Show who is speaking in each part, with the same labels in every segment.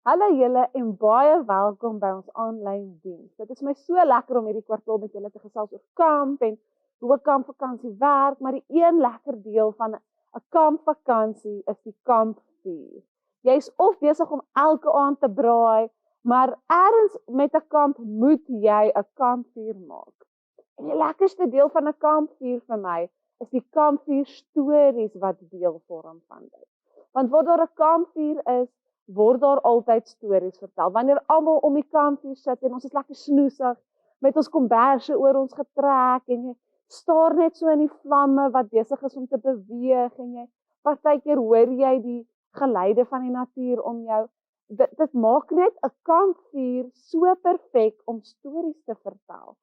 Speaker 1: Hallo julle en baie welkom by ons aanlyn diens. Dit is my so lekker om hierdie kwartaal met julle te gesels oor kamp en hoe 'n kampvakansie werk, maar die een lekker deel van 'n kampvakansie is die kampvuur. Jy's of besig om elke aand te braai, maar ergens met 'n kamp moet jy 'n kampvuur maak. En die lekkerste deel van 'n kampvuur vir my is die kampvuur stories wat deel vorm van dit. Want waar daar 'n kampvuur is, word daar altyd stories vertel. Wanneer almal om die kampvuur sit en ons is lekker snoesig, met ons komberse oor ons getrek en jy staar net so in die vlamme wat besig is om te beweeg en jy partykeer hoor jy die geluide van die natuur om jou. Dit maak net 'n kampvuur so perfek om stories te vertel.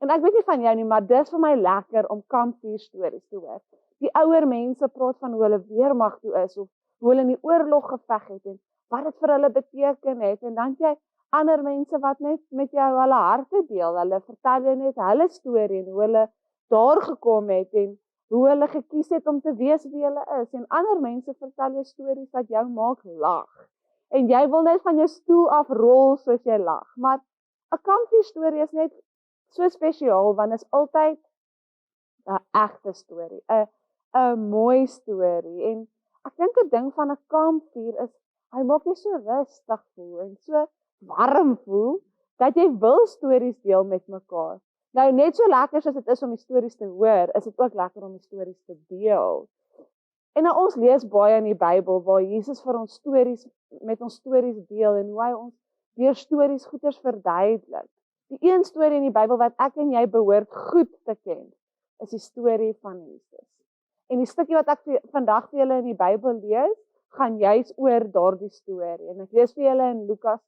Speaker 1: En ek weet nie van jou nie, maar dis vir my lekker om kampvuur stories te hoor. Die ouer mense praat van hoe hulle weermag toe is of hoe hulle in die oorlog geveg het en wat dit vir hulle beteken het, en dan jy ander mense wat net met jou hulle harte deel, hulle vertel jou net hulle storie en hoe hulle daar gekom het en hoe hulle gekies het om te wees wie hulle is, en ander mense vertel jou stories wat jou maak lag, en jy wil net van jou stoel afrol soos jy lag, maar 'n kampvuur storie is net so spesiaal, want is altyd 'n egte storie, 'n mooi storie, en ek dink 'n ding van 'n kampvuur is, hy maak jou so rustig voel en so warm voel, dat jy wil stories deel met mekaar. Nou net so lekker soos dit is om die stories te hoor, is dit ook lekker om die stories te deel. En nou ons lees baie in die Bybel, waar Jesus vir ons stories, met ons stories deel, en hoe hy ons deur stories goeders verduidelik. Die een storie in die Bybel wat ek en jy behoort goed te ken, is die storie van Jesus. En die stukkie wat ek vandag vir julle in die Bybel lees, gaan juis oor daardie storie. En ek lees vir julle in Lukas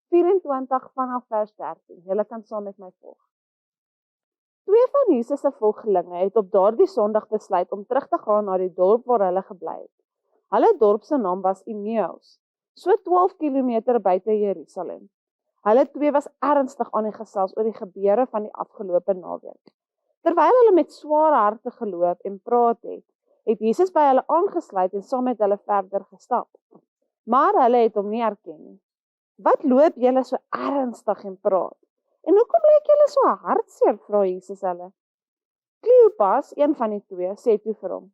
Speaker 1: 24 vanaf vers 13. Julle kan saam met my volg. 2 van Jesus se volgelinge het op daardie Sondag besluit om terug te gaan na die dorp waar hulle gebly het. Hulle dorp se naam was Emmaus, so 12 kilometer buite Jerusalem. Hulle twee was ernstig aan die gesels oor die gebeure van die afgelope naweek. Terwyl hulle met swaar harte geloop en praat het Jesus by hulle aangesluit en saam met hulle verder gestap. Maar hulle het hom nie herken nie. Wat loop julle so ernstig en praat? En hoekom lyk julle so hartseer, vra Jesus hulle? Kleopas, een van die twee, sê toe vir hom: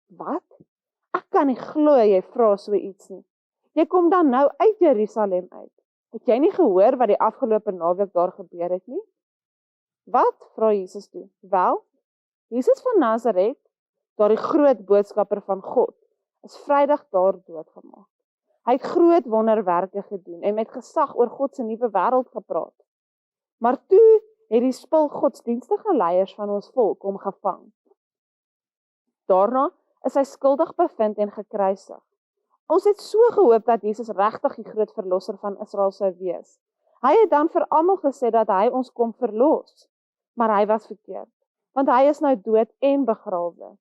Speaker 1: Wat? Ek kan nie glo jy vra so iets nie. Jy kom dan nou uit Jerusalem uit. Het jy nie gehoor wat die afgelope naweek daar gebeur het nie? Wat? Vra Jesus toe. Wel, Jesus van Nasaret, daardie groot boodskapper van God, is Vrydag daar doodgemaak. Hy het groot wonderwerke gedoen en met gesag oor God se nuwe wêreld gepraat. Maar toe het die spil godsdienstige leiers van ons volk hom gevang. Daarna is hy skuldig bevind en gekruisig. Ons het so gehoop dat Jesus regtig die groot verlosser van Israel sou wees. Hy het dan vir almal gesê dat hy ons kom verlos, maar hy was verkeerd, want hy is nou dood en begrawe.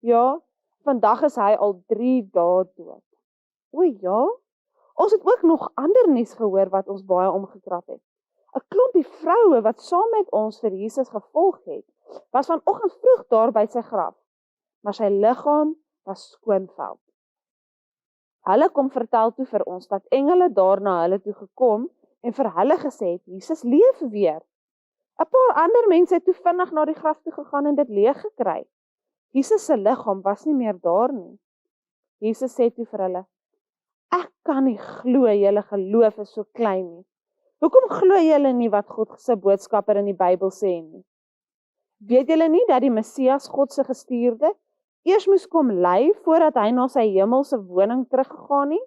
Speaker 1: Ja, vandag is hy al 3 dae dood. O ja, ons het ook nog ander nuus gehoor wat ons baie omgekrap het. 'n Klompie vroue wat saam met ons vir Jesus gevolg het, was vanoggend vroeg daar by sy graf, maar sy liggaam was skoonveld. Hulle kom vertel toe vir ons dat engele daar na hulle toe gekom en vir hulle gesê het, Jesus leef weer. 'n Paar ander mense het toe vinnig na die graf toe gegaan en dit leeg gekry. Jesus se liggaam was nie meer daar nie. Jesus sê toe vir hulle: Ek kan nie glo julle geloof is so klein nie. Hoekom glo julle nie wat God se boodskapper in die Bybel sê nie? Weet julle nie dat die Messias, God se gestuurde, eers moes kom ly voordat hy na sy hemelse woning teruggegaan nie?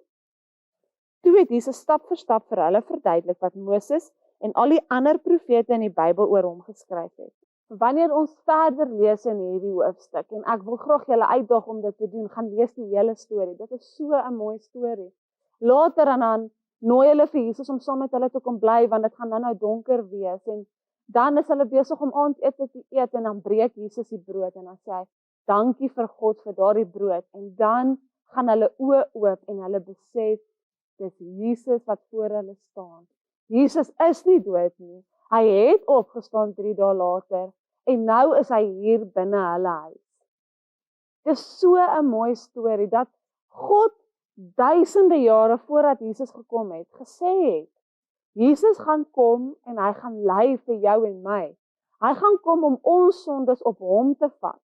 Speaker 1: Toe het Jesus stap vir stap vir hulle verduidelik wat Moses en al die ander profete in die Bybel oor hom geskryf het. Wanneer ons verder lees in hierdie hoofstuk, en ek wil graag julle uitdaag om dit te doen, gaan lees die hele storie. Dit is so 'n mooi storie. Later en dan nooi hulle vir Jesus om saam met hulle te kom bly, want dit gaan dan nou donker wees, en dan is hulle besig om aandete te eet, en dan breek Jesus die brood, en dan sê hy, dankie vir God vir daardie brood, en dan gaan hulle oë oop, en hulle besef, dis Jesus wat voor hulle staan. Jesus is nie dood nie, hy het opgestaan 3 dae later, en nou is hy hier binne hulle huis. Dis so 'n mooi storie, dat God duisende jare voordat Jesus gekom het, gesê het, Jesus gaan kom en hy gaan ly vir jou en my. Hy gaan kom om ons sondes op hom te vat,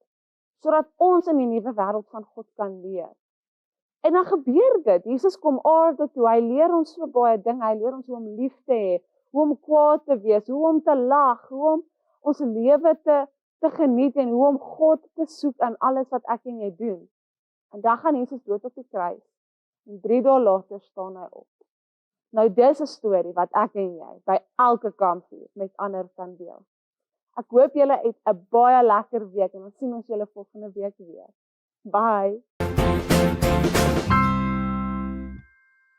Speaker 1: sodat ons in die nuwe wêreld van God kan leef. En dan gebeur dit, Jesus kom aarde toe, hy leer ons so baie dinge, hy leer ons hoe om lief te hê, hoe om kwaad te wees, hoe om te lag, hoe om ons lewe te geniet en hoe om God te soek aan alles wat ek en jy doen. En dan gaan Jesus dood op die kruis en 3 dae later staan hy op. Nou dis 'n storie wat ek en jy by elke kampvuur met ander kan deel. Ek hoop julle het 'n baie lekker week en ons sien ons julle volgende week weer. Bye!